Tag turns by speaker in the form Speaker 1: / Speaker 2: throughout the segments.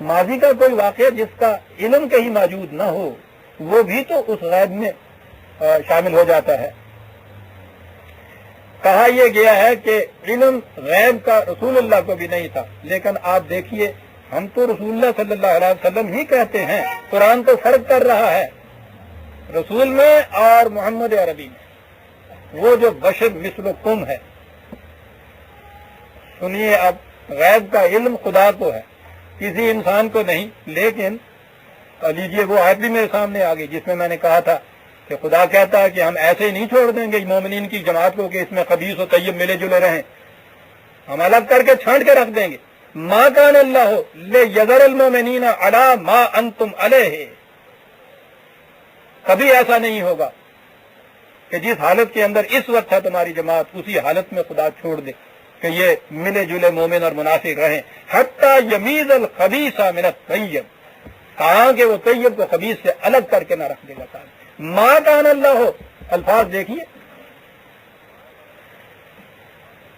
Speaker 1: ماضی کا کوئی واقعہ جس کا علم کہیں موجود نہ ہو وہ بھی تو اس غیب میں شامل ہو جاتا ہے. کہا یہ گیا ہے کہ علم غیب کا رسول اللہ کو بھی نہیں تھا، لیکن آپ دیکھیے ہم تو رسول اللہ صلی اللہ علیہ وسلم ہی کہتے ہیں، قرآن تو فرق کر رہا ہے رسول میں اور محمد عربی میں. وہ جو بشر مثلکم ہے، سنیے اب غیب کا علم خدا کو ہے، کسی انسان کو نہیں. لیکن لیجیے وہ آیت بھی میرے سامنے آ گئی جس میں نے کہا تھا کہ خدا کہتا ہے کہ ہم ایسے ہی نہیں چھوڑ دیں گے مومنین کی جماعت کو کہ اس میں خبیث و طیب ملے جلے رہیں، ہم الگ کر کے چھانٹ کے رکھ دیں گے. ما کان اللہ لیذر المؤمنین علی ما انتم علیہ، کبھی ایسا نہیں ہوگا کہ جس حالت کے اندر اس وقت ہے تمہاری جماعت اسی حالت میں خدا چھوڑ دے کہ یہ ملے جلے مومن اور منافق رہیں. حتی یمیز الخبیث من الطیب، کہاں کہ وہ طیب کو خبیث سے الگ کر کے نہ رکھ دے گا. ما کان اللہ ہو، الفاظ دیکھیے،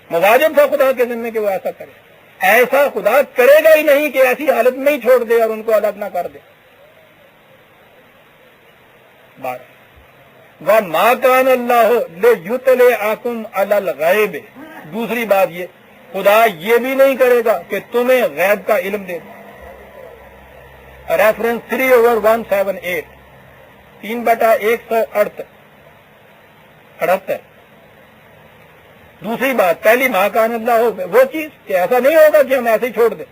Speaker 1: مواجب تھا خدا کے ذمے کہ وہ ایسا کرے. ایسا خدا کرے گا ہی نہیں کہ ایسی حالت میں ہی چھوڑ دے اور ان کو الگ نہ کر دے. وَمَا كَانَ اللَّهُ لِيُطْلِعَكُمْ عَلَى الْغَيْبِ، دوسری بات یہ خدا یہ بھی نہیں کرے گا کہ تمہیں غیب کا علم دے. ریفرنس 3/178، 3/168. دوسری بات، پہلی ما کان اللہ ہو وہ چیز کہ ایسا نہیں ہوگا کہ ہم ایسے ہی چھوڑ دیں.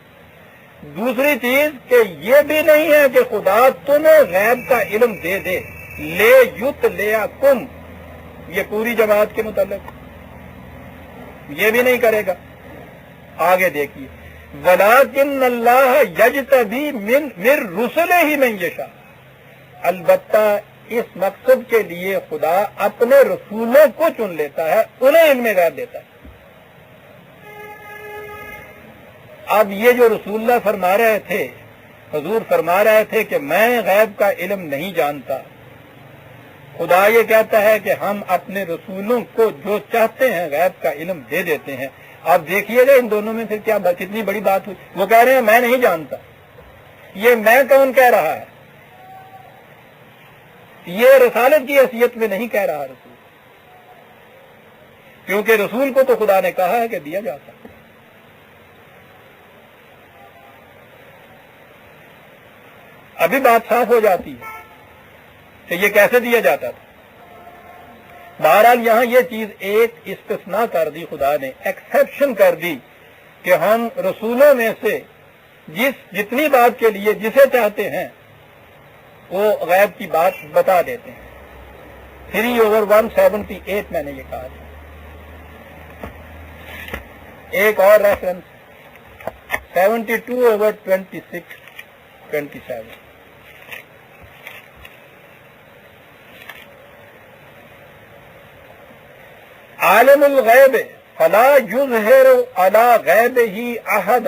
Speaker 1: دوسری چیز کہ یہ بھی نہیں ہے کہ خدا تمہیں غیب کا علم دے دے. لے یطلعکم، یہ پوری جماعت کے متعلق یہ بھی نہیں کرے گا. آگے دیکھیے، وَلَٰكِنَّ اللَّهَ يَجْتَبِي مِن رُّسُلِهِ مَن يَشَاءُ، البتہ اس مقصد کے لیے خدا اپنے رسولوں کو چن لیتا ہے، انہیں علم غیب دیتا ہے. اب یہ جو رسول اللہ فرما رہے تھے، حضور فرما رہے تھے کہ میں غیب کا علم نہیں جانتا، خدا یہ کہتا ہے کہ ہم اپنے رسولوں کو جو چاہتے ہیں غیب کا علم دے دیتے ہیں. آپ دیکھیے گا ان دونوں میں پھر کیا کتنی بڑی بات ہوئی. وہ کہہ رہے ہیں میں نہیں جانتا. یہ میں کون کہہ رہا ہے؟ یہ رسالت کی حیثیت میں نہیں کہہ رہا رسول، کیونکہ رسول کو تو خدا نے کہا ہے کہ دیا جاتا. ابھی بات صاف ہو جاتی ہے کہ یہ کیسے دیا جاتا تھا. بہرحال یہاں یہ چیز ایک استثناء کر دی، خدا نے ایکسیپشن کر دی کہ ہم رسولوں میں سے جتنی بات کے لیے جسے چاہتے ہیں وہ غیب کی بات بتا دیتے ہیں. 3/178 میں نے یہ کہا تھا. ایک اور ریفرنس 72/26-27. عالم الغیب فلا یظہر علی غیبہ احد،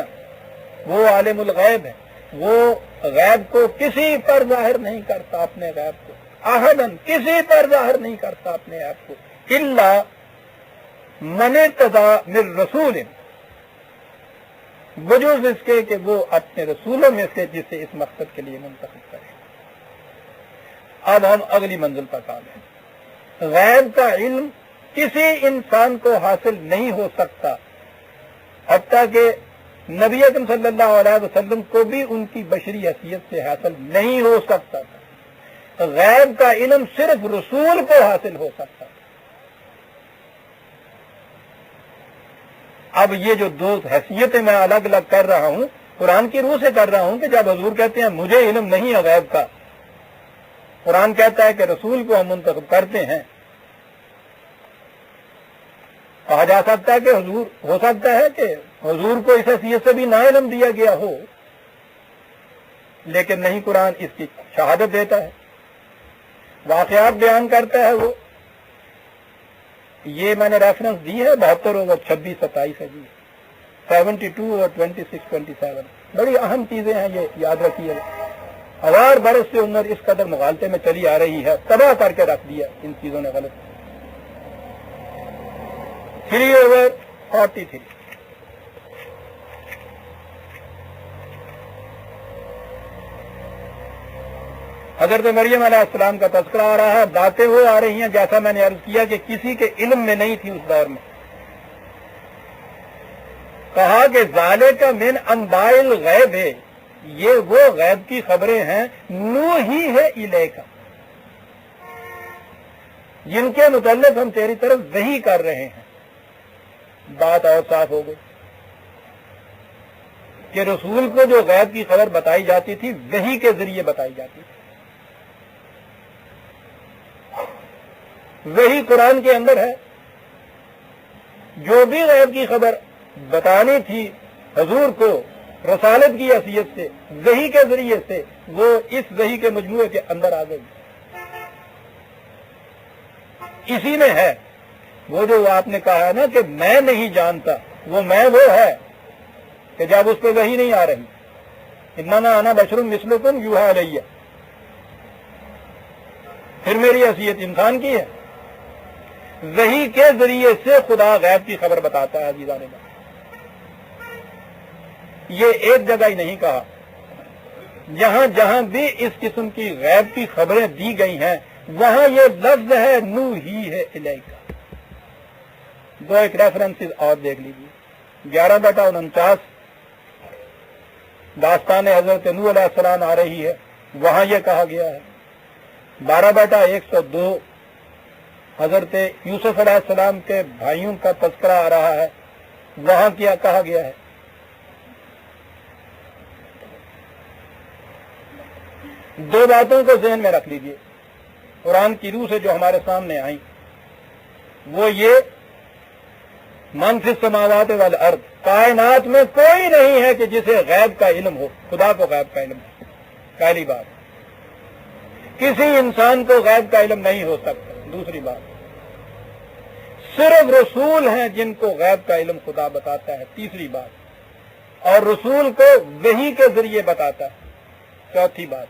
Speaker 1: وہ عالم الغیب ہے، وہ غیب کو کسی پر ظاہر نہیں کرتا، اپنے غیب کو احدن کسی پر ظاہر نہیں کرتا اپنے آپ کو، الا من ارتضی من رسول، بجوز اس کے کہ وہ اپنے رسولوں میں سے جسے اس مقصد کے لیے منتخب کرے. اب ہم اگلی منزل پر آ گئے. غیب کا علم کسی انسان کو حاصل نہیں ہو سکتا، حتیٰ کہ نبی اکرم صلی اللہ علیہ وسلم کو بھی ان کی بشری حیثیت سے حاصل نہیں ہو سکتا تھا. غیب کا علم صرف رسول کو حاصل ہو سکتا تھا. اب یہ جو دو حیثیتیں میں الگ الگ کر رہا ہوں قرآن کی روح سے کر رہا ہوں کہ جب حضور کہتے ہیں مجھے علم نہیں ہے غیب کا، قرآن کہتا ہے کہ رسول کو ہم منتخب کرتے ہیں. کہا جا سکتا ہے کہ حضور، ہو سکتا ہے کہ حضور کو اس حیثیت سے بھی نہ علم دیا گیا ہو، لیکن نہیں، قرآن اس کی شہادت دیتا ہے، واقعات بیان کرتا ہے. وہ یہ میں نے ریفرنس دی ہے 72/26-27 ہے جی، 72/26-27. بڑی اہم چیزیں ہیں یہ، یاد رکھیے. 1000 برس سے عمر اس قدر مغالطے میں چلی آ رہی ہے، تباہ کر کے رکھ دیا ان چیزوں نے غلط. 3/43. حضرت مریم علیہ السلام کا تذکرہ آ رہا ہے، باتیں وہ آ رہی ہیں جیسا میں نے عرض کیا کہ کسی کے علم میں نہیں تھی اس دور میں. کہا کہ ذالک من انباء الغیب ہے، یہ وہ غیب کی خبریں ہیں نوحی ہے الیک، جن کے متعلق ہم تیری طرف وحی کر رہے ہیں. بات اور صاف ہو گئی کہ رسول کو جو غیب کی خبر بتائی جاتی تھی وحی کے ذریعے بتائی جاتی تھی. وہی قرآن کے اندر ہے. جو بھی غیب کی خبر بتانی تھی حضور کو رسالت کی حیثیت سے وحی کے ذریعے سے، وہ اس وحی کے مجموعے کے اندر آ گئی. اسی میں ہے وہ جو آپ نے کہا ہے نا کہ میں نہیں جانتا، وہ ہے کہ جب اس پہ وحی نہیں آ رہی، انما انا بشر مثلکم یوحی الی، پھر میری حیثیت انسان کی ہے. وحی کے ذریعے سے خدا غیب کی خبر بتاتا ہے. عزیزان نے یہ ایک جگہ ہی نہیں کہا، جہاں جہاں بھی اس قسم کی غیب کی خبریں دی گئی ہیں وہاں یہ لفظ ہے نوحی ہے الیک. دو ایک ریفرنسز اور دیکھ لیجیے. 11/49 داستان حضرت نوح علیہ السلام آ رہی ہے، وہاں یہ کہا گیا ہے. 12/102 حضرت یوسف علیہ السلام کے بھائیوں کا تذکرہ آ رہا ہے، وہاں کیا کہا گیا ہے. دو باتوں کو ذہن میں رکھ لیجیے قرآن کی روح سے جو ہمارے سامنے آئیں، وہ یہ من فی السماوات والارض، کائنات میں کوئی نہیں ہے کہ جسے غیب کا علم ہو. خدا کو غیب کا علم ہے. پہلی بات، کسی انسان کو غیب کا علم نہیں ہو سکتا. دوسری بات، صرف رسول ہیں جن کو غیب کا علم خدا بتاتا ہے. تیسری بات، اور رسول کو وحی کے ذریعے بتاتا ہے. چوتھی بات،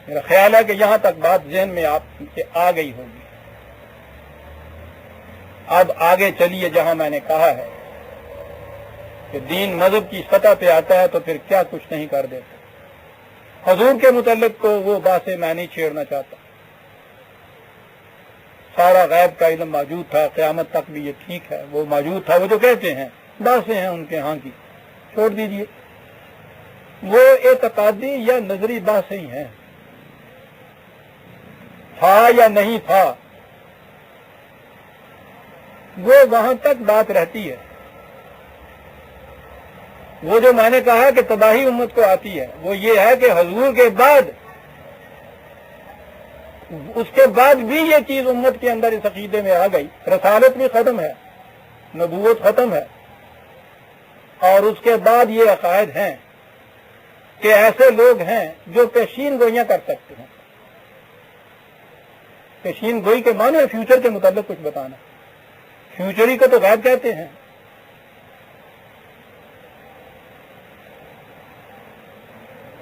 Speaker 1: میرا خیال ہے کہ یہاں تک بات ذہن میں آپ کے آ گئی ہوگی. اب آگے چلیے جہاں میں نے کہا ہے کہ دین مذہب کی سطح پہ آتا ہے تو پھر کیا کچھ نہیں کر دیتا. حضور کے متعلق تو وہ باتیں میں نہیں چھیڑنا چاہتا. سارا غیب کا علم موجود تھا، قیامت تک بھی یہ ٹھیک ہے، وہ موجود تھا. وہ جو کہتے ہیں باتیں ہیں ان کے ہاں کی، چھوڑ دیجئے. وہ اعتقادی یا نظری باتیں ہی ہیں. تھا یا نہیں تھا وہ وہاں تک بات رہتی ہے. وہ جو میں نے کہا کہ تباہی امت کو آتی ہے وہ یہ ہے کہ حضور کے بعد، اس کے بعد بھی یہ چیز امت کے اندر اس عقیدے میں آ گئی. رسالت بھی ختم ہے، نبوت ختم ہے، اور اس کے بعد یہ عقائد ہیں کہ ایسے لوگ ہیں جو پیشین گوئیاں کر سکتے ہیں. پیشین گوئی کے معنی فیوچر کے متعلق کچھ بتانا. فیوچری کو تو غیب کہتے ہیں.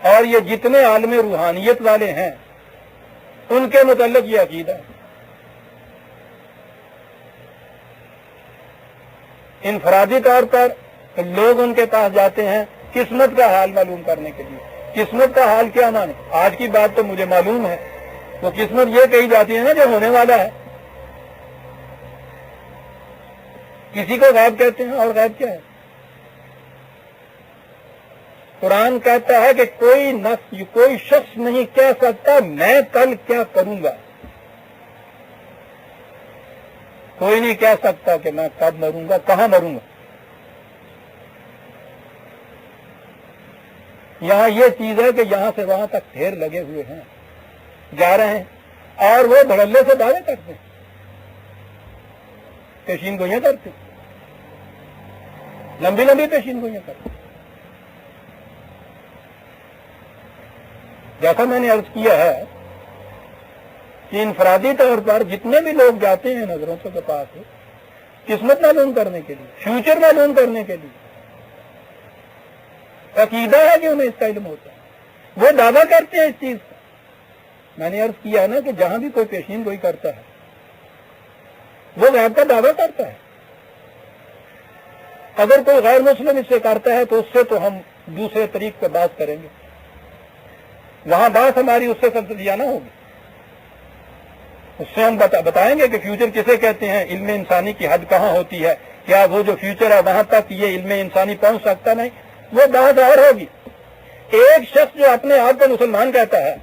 Speaker 1: اور یہ جتنے عالم روحانیت والے ہیں ان کے متعلق یہ عقیدہ ہے. انفرادی طور پر لوگ ان کے پاس جاتے ہیں قسمت کا حال معلوم کرنے کے لیے. قسمت کا حال کیا مانے؟ آج کی بات تو مجھے معلوم ہے. وہ قسمت یہ کہی جاتی ہے نا جو ہونے والا ہے. کسی کو غیب کہتے ہیں. اور غیب کیا ہے؟ قرآن کہتا ہے کہ کوئی نفس، کوئی شخص نہیں کہہ سکتا میں کل کیا کروں گا. کوئی نہیں کہہ سکتا کہ میں کب مروں گا، کہاں مروں گا. یہاں یہ چیز ہے کہ یہاں سے وہاں تک ڈھیر لگے ہوئے ہیں، جا رہے ہیں، اور وہ دھڑلے سے دعوے کرتے ہیں، پیشین گوئیاں کرتے ہیں، لمبی لمبی پیشین گوئیاں کرتے ہیں. جیسا میں نے عرض کیا ہے کہ انفرادی طور پر جتنے بھی لوگ جاتے ہیں نظروں کے پاس قسمت معلوم کرنے کے لیے، فیوچر معلوم کرنے کے لیے، عقیدہ ہے کہ انہیں اس کا علم ہوتا ہے. وہ دعویٰ کرتے ہیں اس چیز کا. میں نے عرض کیا نا کہ جہاں بھی کوئی پیشین گوئی کرتا ہے وہ غیب کا دعویٰ کرتا ہے. اگر کوئی غیر مسلم اس سے کرتا ہے تو اس سے تو ہم دوسرے طریق پہ بات کریں گے، وہاں بات ہماری اس سے سلسلیانہ ہوگی، اس سے ہم بتائیں گے کہ فیوچر کسے کہتے ہیں، علم انسانی کی حد کہاں ہوتی ہے، کیا وہ جو فیوچر ہے وہاں تک یہ علم انسانی پہنچ سکتا نہیں، وہ بات اور ہوگی۔ ایک شخص جو اپنے آپ کو مسلمان کہتا ہے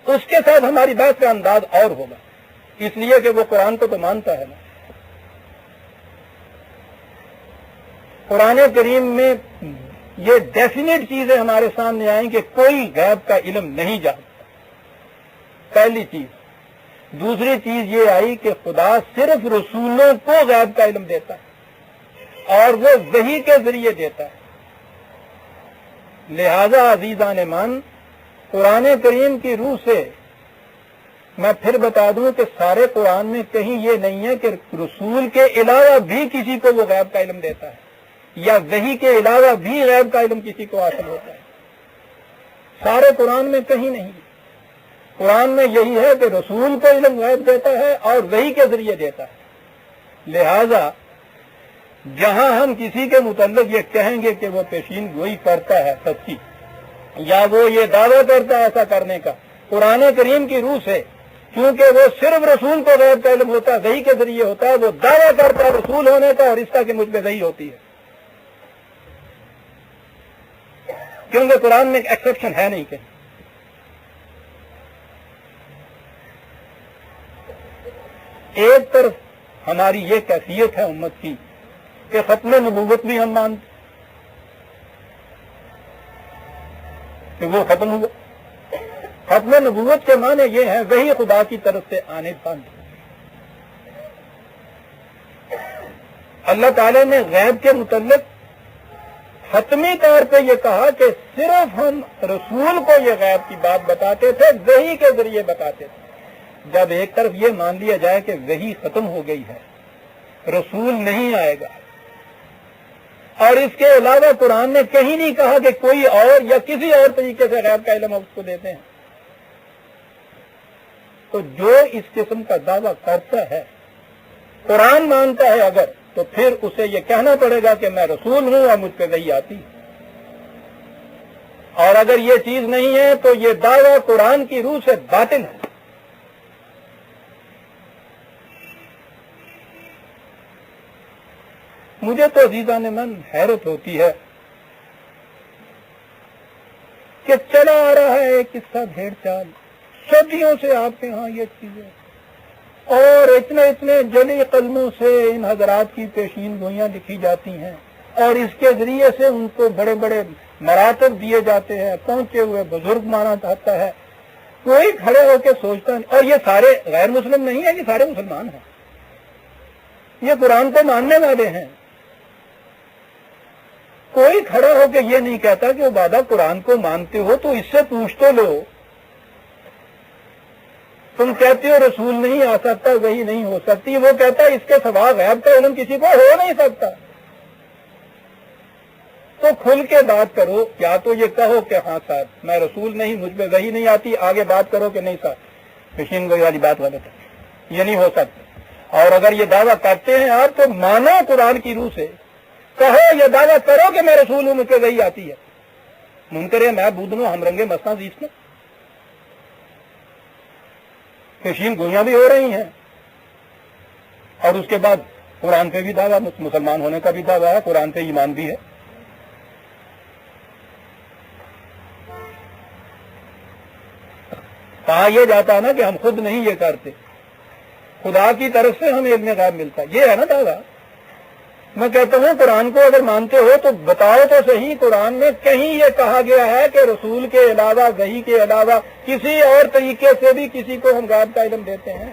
Speaker 1: اس کے ساتھ ہماری بات کا انداز اور ہوگا، اس لیے کہ وہ قرآن کو تو مانتا ہے نا۔ قرآن کریم میں یہ ڈیفینیٹ چیزیں ہمارے سامنے آئیں کہ کوئی غیب کا علم نہیں جانتا، پہلی چیز۔ دوسری چیز یہ آئی کہ خدا صرف رسولوں کو غیب کا علم دیتا ہے اور وہ وحی کے ذریعے دیتا ہے۔ لہذا عزیزان من، قرآن کریم کی روح سے میں پھر بتا دوں کہ سارے قرآن میں کہیں یہ نہیں ہے کہ رسول کے علاوہ بھی کسی کو وہ غیب کا علم دیتا ہے یا وحی کے علاوہ بھی غیب کا علم کسی کو حاصل ہوتا ہے، سارے قرآن میں کہیں نہیں۔ قرآن میں یہی ہے کہ رسول کو علم غیب دیتا ہے اور وحی کے ذریعے دیتا ہے۔ لہذا جہاں ہم کسی کے متعلق یہ کہیں گے کہ وہ پیشین گوئی کرتا ہے سچی، یا وہ یہ دعویٰ کرتا ہے ایسا کرنے کا، قرآن کریم کی روح سے، کیونکہ وہ صرف رسول کو غیب کا علم ہوتا ہے، وحی کے ذریعے ہوتا ہے، وہ دعویٰ کرتا ہے رسول ہونے کا اور اس کا کہ مجھ پہ وحی ہوتی ہے، کیونکہ قرآن میں ایک ایکسیپشن ہے نہیں کہ ایک طرف ہماری یہ کیفیت ہے امت کی کہ ختم نبوت بھی ہم مانتے کہ وہ ختم ہوا۔ ختم نبوت کے معنی یہ ہے وہی خدا کی طرف سے آنے بند۔ اللہ تعالی نے غیب کے متعلق حتمی طور پہ یہ کہا کہ صرف ہم رسول کو یہ غیب کی بات بتاتے تھے، وحی کے ذریعے بتاتے تھے۔ جب ایک طرف یہ مان لیا جائے کہ وحی ختم ہو گئی ہے، رسول نہیں آئے گا، اور اس کے علاوہ قرآن نے کہیں نہیں کہا کہ کوئی اور یا کسی اور طریقے سے غیب کا علم اس کو دیتے ہیں، تو جو اس قسم کا دعویٰ کرتا ہے، قرآن مانتا ہے اگر، تو پھر اسے یہ کہنا پڑے گا کہ میں رسول ہوں اور مجھ پہ وحی آتی ہے، اور اگر یہ چیز نہیں ہے تو یہ دعویٰ قرآن کی روح سے باطل ہے۔ مجھے تو عزیزان من حیرت ہوتی ہے کہ چلا آ رہا ہے ایک قصہ بھیڑ چال، صدیوں سے آپ کے ہاں یہ چیزیں، اور اتنے جلی قلموں سے ان حضرات کی پیشین گوئیاں لکھی جاتی ہیں، اور اس کے ذریعے سے ان کو بڑے بڑے مراتب دیے جاتے ہیں، پہنچے ہوئے بزرگ مانا جاتا ہے، کوئی کھڑے ہو کے سوچتا ہے، اور یہ سارے غیر مسلم نہیں ہیں، یہ سارے مسلمان ہیں، یہ قرآن کو ماننے والے ہیں۔ کوئی کھڑا ہو کے یہ نہیں کہتا کہ عبادہ قرآن کو مانتے ہو تو اس سے پوچھ تو لو، تم کہتے ہو رسول نہیں آ سکتا، وہی نہیں ہو سکتی، وہ کہتا ہے اس کے سوا غیب کا علم کسی کو ہو نہیں سکتا، تو کھل کے بات کرو، یا تو یہ کہو کہ ہاں صاحب میں رسول نہیں، مجھ پہ وحی نہیں آتی، آگے بات کرو کہ نہیں صاحب پیشین گوئی والی بات غلط ہے، یہ نہیں ہو سکتا، اور اگر یہ دعویٰ کرتے ہیں آپ تو مانو قرآن کی روح سے، کہو یہ دعویٰ کرو کہ میں رسول ہوں، مجھ پہ وحی آتی ہے، منکر میں بودنو ہم رنگے مسنا زیسنا، پیشین گوئیاں بھی ہو رہی ہیں، اور اس کے بعد قرآن پہ بھی دعویٰ، مسلمان ہونے کا بھی دعویٰ ہے، قرآن پہ ایمان بھی ہے۔ کہا یہ جاتا ہے نا کہ ہم خود نہیں یہ کرتے، خدا کی طرف سے ہمیں علم غیب ملتا ہے، یہ ہے نا دعویٰ۔ میں کہتا ہوں قرآن کو اگر مانتے ہو تو بتاؤ تو صحیح، قرآن میں کہیں یہ کہا گیا ہے کہ رسول کے علاوہ، وحی کے علاوہ کسی اور طریقے سے بھی کسی کو ہم غیب کا علم دیتے ہیں؟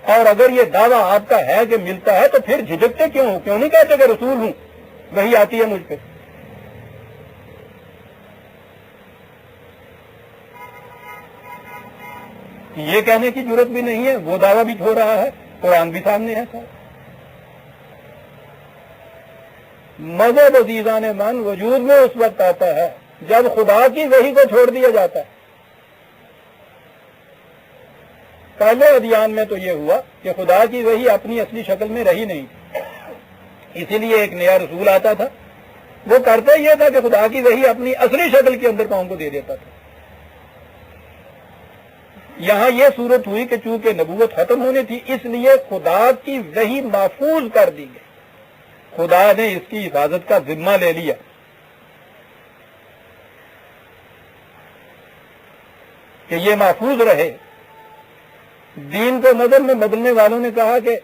Speaker 1: اور اگر یہ دعویٰ آپ کا ہے کہ ملتا ہے تو پھر جھجکتے کیوں ہو؟ کیوں نہیں کہتے کہ رسول ہوں، وحی آتی ہے مجھ پہ؟ یہ کہنے کی ضرورت بھی نہیں ہے، وہ دعویٰ بھی ہو رہا ہے، قرآن بھی سامنے ہے۔ مذہب عزیزان من وجود میں اس وقت آتا ہے جب خدا کی وحی کو چھوڑ دیا جاتا ہے، پہلے ادیان میں تو یہ ہوا کہ خدا کی وحی اپنی اصلی شکل میں رہی نہیں تھی، اسی لیے ایک نیا رسول آتا تھا، وہ کرتا یہ تھا کہ خدا کی وحی اپنی اصلی شکل کے اندر قوم کو دے دیتا تھا۔ یہاں یہ صورت ہوئی کہ چونکہ نبوت ختم ہونی تھی، اس لیے خدا کی وحی محفوظ کر دی گئی، خدا نے اس کی حفاظت کا ذمہ لے لیا۔ کہ یہ محفوظ رہے۔ دین کو نظر میں بدلنے والوں نے کہا کہ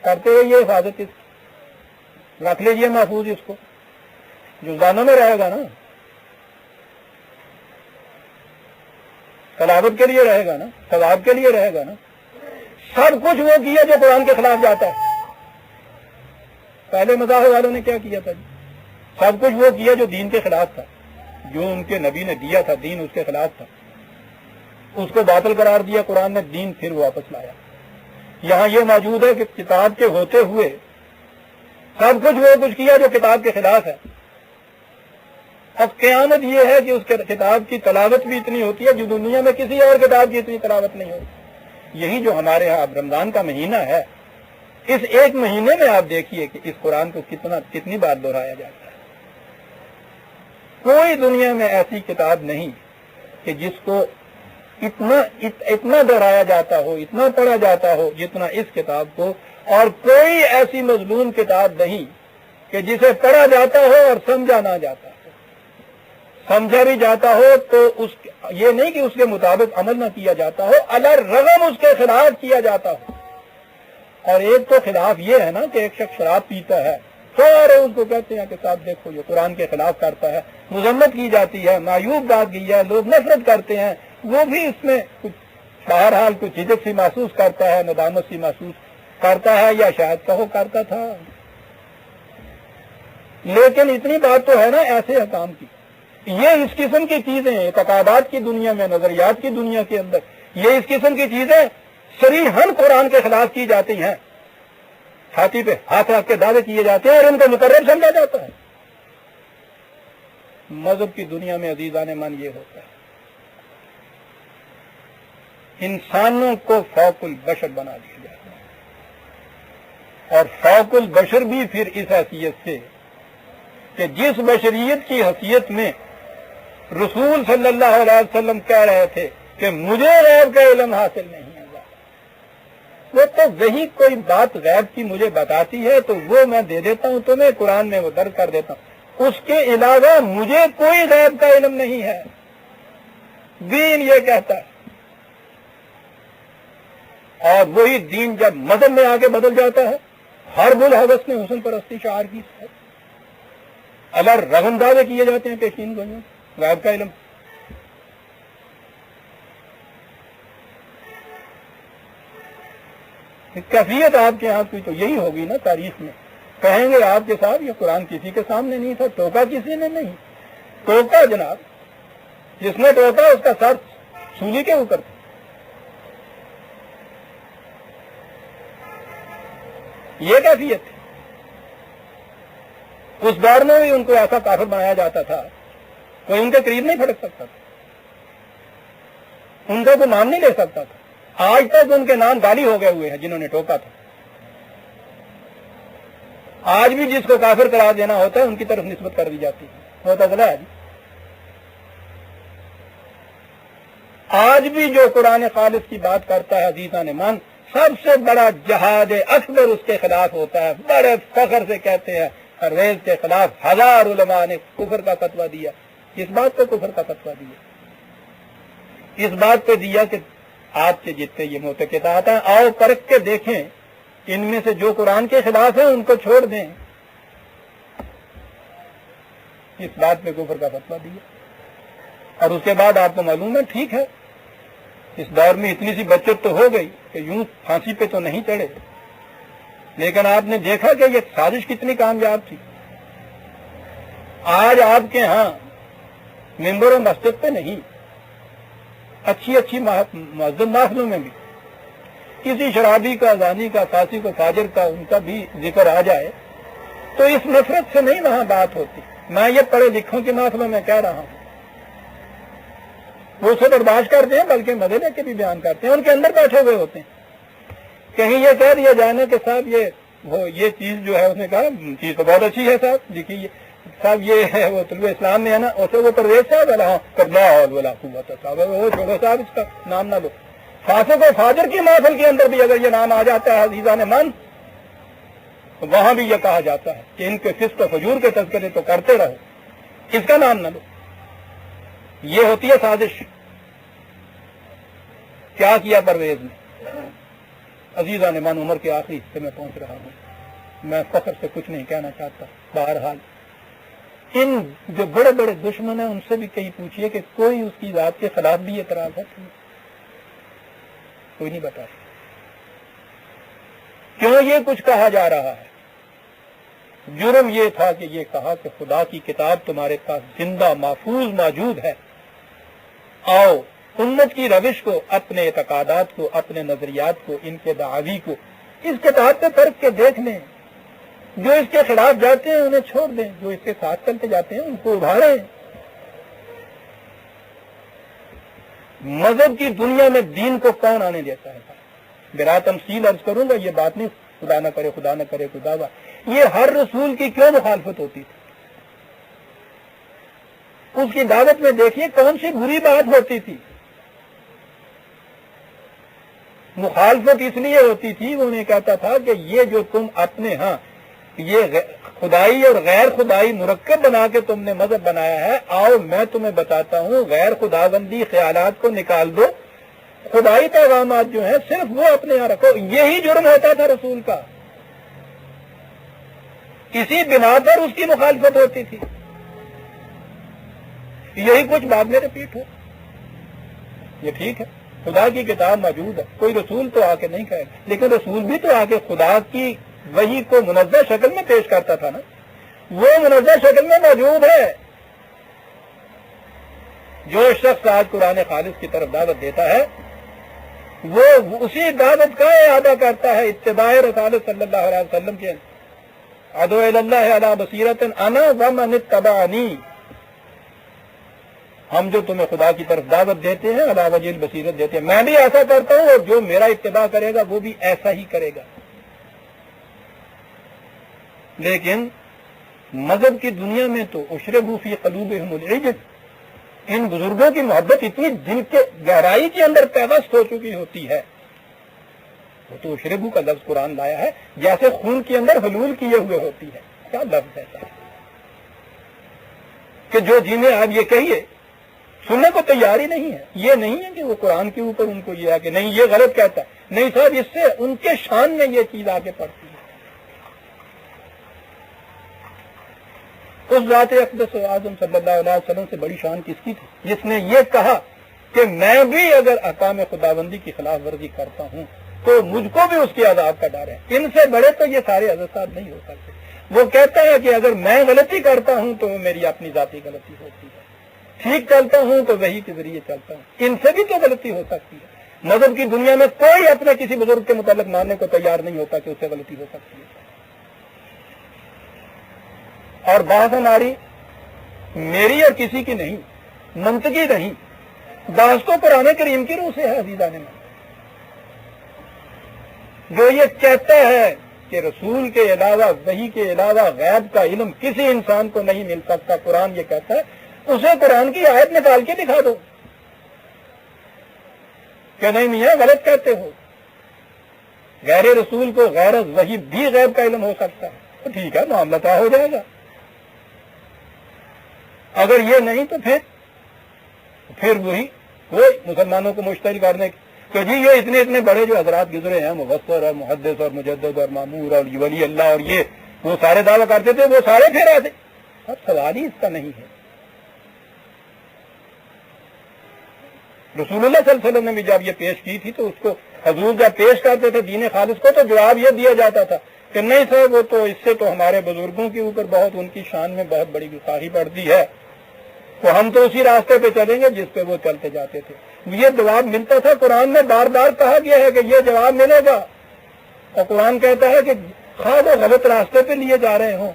Speaker 1: کرتے رہیے حفاظت، اس رکھ لیجیے محفوظ، اس کو جزدانوں میں رہے گا نا، تلاوت کے لیے رہے گا نا، ثواب کے لیے رہے گا نا۔ سب کچھ وہ کیا جو قرآن کے خلاف جاتا ہے۔ پہلے مذاہب والوں نے کیا کیا تھا؟ سب کچھ وہ کیا جو دین کے خلاف تھا، جو ان کے نبی نے دیا تھا، دین اس کے خلاف تھا، اس کو باطل قرار دیا قرآن نے، دین پھر واپس لایا۔ یہاں یہ موجود ہے کہ کتاب کے ہوتے ہوئے سب کچھ وہ کچھ کیا جو کتاب کے خلاف ہے۔ اب قیامت یہ ہے کہ اس کتاب کی تلاوت بھی اتنی ہوتی ہے جو دنیا میں کسی اور کتاب کی اتنی تلاوت نہیں ہوتی۔ یہی جو ہمارے ہاں اب رمضان کا مہینہ ہے، اس ایک مہینے میں آپ دیکھیے کہ اس قرآن کو کتنی بار دہرایا جاتا ہے۔ کوئی دنیا میں ایسی کتاب نہیں کہ جس کو اتنا دہرایا جاتا ہو، اتنا پڑھا جاتا ہو جتنا اس کتاب کو، اور کوئی ایسی مظلوم کتاب نہیں کہ جسے پڑھا جاتا ہو اور سمجھا نہ جاتا ہو۔ سمجھا بھی جاتا ہو تو یہ نہیں کہ اس کے مطابق عمل نہ کیا جاتا ہو، الرغم اس کے خلاف کیا جاتا ہو۔ اور ایک تو خلاف یہ ہے نا کہ ایک شخص شراب پیتا ہے، سارے اس کو کہتے ہیں کہ صاحب دیکھو یہ قرآن کے خلاف کرتا ہے، مذمت کی جاتی ہے، معیوب بات کی ہے، لوگ نفرت کرتے ہیں، وہ بھی اس میں کچھ بہرحال کچھ جھجک سی محسوس کرتا ہے، ندامت سی محسوس کرتا ہے، یا شاید کہو کرتا تھا۔ لیکن اتنی بات تو ہے نا ایسے حکام کی، یہ اس قسم کی چیزیں اعتقادات کی دنیا میں، نظریات کی دنیا کے اندر یہ اس قسم کی چیزیں صریحاً قرآن کے خلاف کی جاتی ہیں، چھاتی پہ ہاتھ رکھ کے دعوے کیے جاتے ہیں اور ان کو مقرر سمجھا جاتا ہے۔ مذہب کی دنیا میں عزیزان من یہ ہوتا ہے، انسانوں کو فوق البشر بنا دیا جاتا ہے، اور فوق البشر بھی پھر اس حیثیت سے کہ جس بشریت کی حیثیت میں رسول صلی اللہ علیہ وسلم کہہ رہے تھے کہ مجھے غیب کا علم حاصل نہیں ہے، وہ تو وہی کوئی بات غیب کی مجھے بتاتی ہے تو وہ میں دے دیتا ہوں تمہیں، قرآن میں وہ درج کر دیتا ہوں، اس کے علاوہ مجھے کوئی غیب کا علم نہیں ہے، دین یہ کہتا ہے۔ اور وہی دین جب مذہب میں آگے بدل جاتا ہے، حرب الحوث نے حسن پرستی شعار کی، الرغم دعوے کیے جاتے ہیں پیشین گوئیوں غیب کا علم۔ کیفیت آپ کے ہاتھ کی تو یہی ہوگی نا تاریخ میں، کہیں گے آپ کے صاحب یہ قرآن کسی کے سامنے نہیں تھا، ٹوکا کسی نے نہیں، ٹوکا جناب جس نے ٹوکا اس کا سر سولی کے اوپر تھا۔ یہ کیفیت تھی۔ اس دور میں بھی ان کو ایسا کافر بنایا جاتا تھا، کوئی ان کے قریب نہیں پھٹک سکتا تھا، ان کو نام نہیں لے سکتا تھا۔ آج تک ان کے نام گالی ہو گئے ہوئے ہیں جنہوں نے ٹوکا تھا۔ آج بھی جس کو کافر قرار دینا ہوتا ہے ان کی طرف نسبت کر دی جاتی ہے، ہوتا چلا ہے۔ آج بھی جو قرآن خالص کی بات کرتا ہے عزیزان من، سب سے بڑا جہاد اکبر اس کے خلاف ہوتا ہے، بڑے فخر سے کہتے ہیں پرویز کے خلاف 1000 علماء نے کفر کا فتویٰ دیا۔ اس بات پہ کفر کا فتویٰ دیا، اس بات پہ دیا کہ آپ کے جتنے یہ معتقدات ہیں آؤ پرکھ کے دیکھیں، ان میں سے جو قرآن کے خلاف ہیں ان کو چھوڑ دیں۔ اس بات پہ کفر کا فتویٰ دیا، اور اس کے بعد آپ کو معلوم ہے ٹھیک ہے اس دور میں اتنی سی بچت تو ہو گئی کہ یوں پھانسی پہ تو نہیں چڑھے، لیکن آپ نے دیکھا کہ یہ سازش کتنی کامیاب تھی۔ آج آپ کے ہاں ممبر و مسجد پہ نہیں، اچھی معذب محفلوں میں بھی کسی شرابی کا، زانی کا، فاسق و فاجر کا ان کا بھی ذکر آ جائے تو اس نفرت سے نہیں وہاں بات ہوتی۔ میں یہ پڑھے لکھوں کی محفلوں میں کہہ رہا ہوں، وہ اسے برداشت کرتے ہیں بلکہ مزے لے کے بھی بیان کرتے ہیں، ان کے اندر بیٹھے ہوئے ہوتے ہیں۔ کہیں یہ کہہ دیا جائے نا کہ صاحب یہ چیز جو ہے، اس نے کہا چیز تو بہت اچھی ہے صاحب، دیکھیے صاحب یہ ہے وہ طلوع اسلام میں ہے نا، اسے وہ پرویز صاحب ولا قوت صاحب، وہ چھوڑو صاحب، اس کا نام نہ لو۔ فاسق و فاجر کی محفل کے اندر بھی اگر یہ نام آ جاتا ہے عزیزان من، وہاں بھی یہ کہا جاتا ہے کہ ان کے فسق و فجور کے تذکرے تو کرتے رہو، اس کا نام نہ لو۔ یہ ہوتی ہے سازش۔ کیا کیا پرویز نے؟ عزیزان من، عمر کے آخری حصے میں پہنچ رہا ہوں، میں فخر سے کچھ نہیں کہنا چاہتا۔ بہرحال ان جو بڑے بڑے دشمن ہیں ان سے بھی کہیں پوچھئے کہ کوئی اس کی ذات کے خلاف بھی اعتراض ہے؟ کوئی نہیں بتا۔ کیوں یہ کچھ کہا جا رہا ہے؟ جرم یہ تھا کہ یہ کہا کہ خدا کی کتاب تمہارے پاس زندہ محفوظ موجود ہے، آؤ امت کی روش کو، اپنے اعتقادات کو، اپنے نظریات کو، ان کے دعاوی کو اس کتاب پہ پرکھ کے دیکھ لیں۔ جو اس کے خلاف جاتے ہیں انہیں چھوڑ دیں، جو اس کے ساتھ چلتے جاتے ہیں ان کو ابھاریں۔ مذہب کی دنیا میں دین کو کون آنے دیتا ہے؟ بلا تمثیل عرض کروں گا، یہ بات نہیں خدا نہ کرے کوئی دعویٰ، یہ ہر رسول کی کیوں مخالفت ہوتی تھی؟ اس کی دعوت میں دیکھیے کون سی بری بات ہوتی تھی۔ مخالفت اس لیے ہوتی تھی، وہ انہیں کہتا تھا کہ یہ جو تم اپنے ہاں یہ خدائی اور غیر خدائی مرکب بنا کے تم نے مذہب بنایا ہے، آؤ میں تمہیں بتاتا ہوں غیر خداوندی خیالات کو نکال دو، خدائی پیغامات جو ہیں صرف وہ اپنے یہاں رکھو۔ یہی جرم ہوتا تھا رسول کا، اسی بنا پر اس کی مخالفت ہوتی تھی۔ یہی کچھ بعد میں رپیٹ ہو۔ یہ ٹھیک ہے، خدا کی کتاب موجود ہے، کوئی رسول تو آ کے نہیں کہے، لیکن رسول بھی تو آ کے خدا کی وحی کو منزہ شکل میں پیش کرتا تھا نا، وہ منزہ شکل میں موجود ہے۔ جو شخص آج قرآن خالص کی طرف دعوت دیتا ہے وہ اسی دعوت کا اعادہ کرتا ہے، اتباع رسول صلی اللہ علیہ وسلم کے ادعو الی اللہ علی بصیرۃ انا ومن اتبعنی، ہم جو تمہیں خدا کی طرف دعوت دیتے ہیں علی وجہ البصیرت دیتے ہیں، میں بھی ایسا کرتا ہوں اور جو میرا اتباع کرے گا وہ بھی ایسا ہی کرے گا۔ لیکن مذہب کی دنیا میں تو اشربوا فی قلوبہم العجل، ان بزرگوں کی محبت اتنی دل کے گہرائی کے اندر پیوست ہو چکی ہوتی ہے، وہ تو اشربوا کا لفظ قرآن لایا ہے جیسے خون کے اندر حلول کیے ہوئے ہوتی ہے۔ کیا لفظ ہے کہ جو جنہیں آپ یہ کہیے سننے کو تیار ہی نہیں ہے۔ یہ نہیں ہے کہ وہ قرآن کے اوپر ان کو یہ ہے کہ نہیں یہ غلط کہتا ہے، نہیں صاحب، اس سے ان کے شان میں یہ چیز آگے پڑتی ہے۔ اس ذات اقدس اعظم صلی اللہ علیہ وسلم سے بڑی شان کس کی تھی جس نے یہ کہا کہ میں بھی اگر احکام خداوندی کی خلاف ورزی کرتا ہوں تو مجھ کو بھی اس کے عذاب کا ڈر ہے۔ ان سے بڑے تو یہ سارے حضرت صاحب نہیں ہو سکتے۔ وہ کہتا ہے کہ اگر میں غلطی کرتا ہوں تو وہ میری اپنی ذاتی غلطی ہوتی ہے، ٹھیک چلتا ہوں تو وہی کے ذریعے چلتا ہوں، ان سے بھی تو غلطی ہو سکتی ہے۔ مذہب کی دنیا میں کوئی اپنے کسی بزرگ کے متعلق ماننے کو تیار نہیں ہوتا کہ اس سے غلطی ہو سکتی ہے۔ اور بحث ہماری میری اور کسی کی نہیں، منطقی نہیں، بحث تو قرآن کریم کی روح سے ہے عزیزان من۔ جو یہ کہتا ہے کہ رسول کے علاوہ، وحی کے علاوہ غیب کا علم کسی انسان کو نہیں مل سکتا، قرآن یہ کہتا ہے، اسے قرآن کی آیت نکال کے دکھا دو کہ نہیں میاں غلط کہتے ہو، غیر رسول کو غیر وحی بھی غیب کا علم ہو سکتا ہے، تو ٹھیک ہے، معاملہ طے ہو جائے گا۔ اگر یہ نہیں تو پھر وہی کوئی مسلمانوں کو مشتعل کرنے کہ جی یہ اتنے بڑے جو حضرات گزرے ہیں، مبصر اور محدث اور مجدد اور معمور اور ولی اللہ اور یہ وہ سارے دعویٰ کرتے تھے، وہ سارے پھر آتے۔ اب سوال ہی اس کا نہیں ہے۔ رسول اللہ صلی اللہ علیہ وسلم نے بھی جب یہ پیش کی تھی تو اس کو حضور جب پیش کرتے تھے دین خالص کو تو جواب یہ دیا جاتا تھا کہ نہیں سر، وہ تو اس سے تو ہمارے بزرگوں کے اوپر بہت، ان کی شان میں بہت بڑی گستاخی پڑتی ہے، تو ہم تو اسی راستے پہ چلیں گے جس پہ وہ چلتے جاتے تھے۔ یہ جواب ملتا تھا، قرآن میں بار بار کہا گیا ہے کہ یہ جواب ملے گا، اور قرآن کہتا ہے کہ خواہ وہ غلط راستے پہ لیے جا رہے ہوں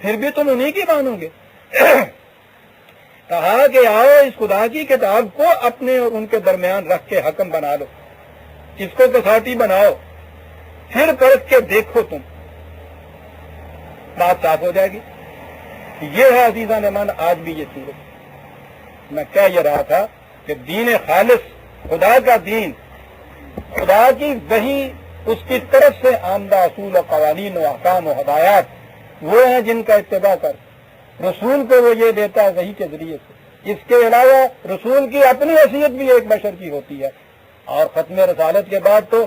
Speaker 1: پھر بھی تم انہی کی مانو گے۔ کہا کہ آؤ اس خدا کی کتاب کو اپنے اور ان کے درمیان رکھ کے حکم بنا لو، اس کو کساٹی بناؤ، پھر پرکھ کے دیکھو تم، بات صاف ہو جائے گی۔ یہ ہے عزیزان ایمان آج بھی یہ صورت۔ میں کہہ یہ رہا تھا کہ دین خالص، خدا کا دین، خدا کی وحی، اس کی طرف سے آمدہ اصول و قوانین و احکام و ہدایات وہ ہیں جن کا اتباع کر، رسول کو وہ یہ دیتا ہے وحی کے ذریعے سے۔ اس کے علاوہ رسول کی اپنی حیثیت بھی ایک بشر کی ہوتی ہے، اور ختم رسالت کے بعد تو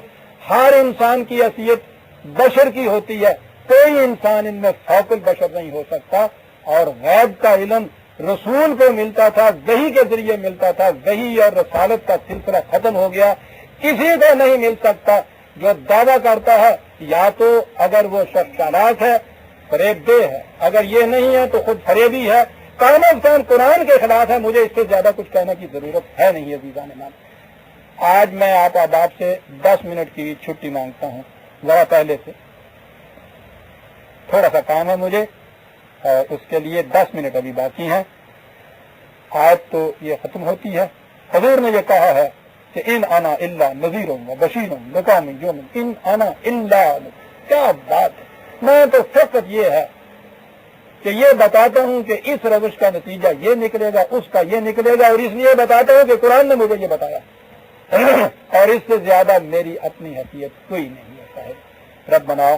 Speaker 1: ہر انسان کی حیثیت بشر کی ہوتی ہے، کوئی انسان ان میں فوق البشر نہیں ہو سکتا۔ اور غیب کا علم رسول کو ملتا تھا، وحی کے ذریعے ملتا تھا، وحی اور رسالت کا سلسلہ ختم ہو گیا، کسی کو نہیں مل سکتا۔ جو دعویٰ کرتا ہے یا تو اگر وہ شخص چالاک ہے، فریب دہ ہے، اگر یہ نہیں ہے تو خود فریبی ہے، کام از کام قرآن کے خلاف ہے۔ مجھے اس سے زیادہ کچھ کہنے کی ضرورت ہے نہیں عزیزان ایمان۔ آج میں آپ احباب سے 10 منٹ کی چھٹی مانگتا ہوں، ذرا پہلے سے تھوڑا سا کام ہے مجھے، اور اس کے لیے 10 منٹ ابھی باقی ہیں۔ آج تو یہ ختم ہوتی ہے۔ حضور نے یہ کہا ہے کہ ان انا الا نذیر و بشیر لقوم یؤمنون، ان انا الا، کیا بات ہے! میں تو فقط یہ ہے کہ یہ بتاتا ہوں کہ اس روش کا نتیجہ یہ نکلے گا، اس کا یہ نکلے گا، اور اس لیے بتاتا ہوں کہ قرآن نے مجھے یہ بتایا، اور اس سے زیادہ میری اپنی حیثیت کوئی نہیں ہے صاحب۔ ربنا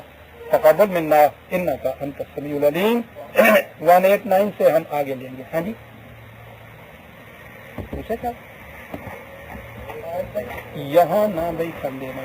Speaker 1: تقبل منا انک انت السمیع العلیم۔ 189 سے ہم آگے لیں گے۔ ہاں جی پوچھا کیا؟ یہاں نہ بھائی کر لینا۔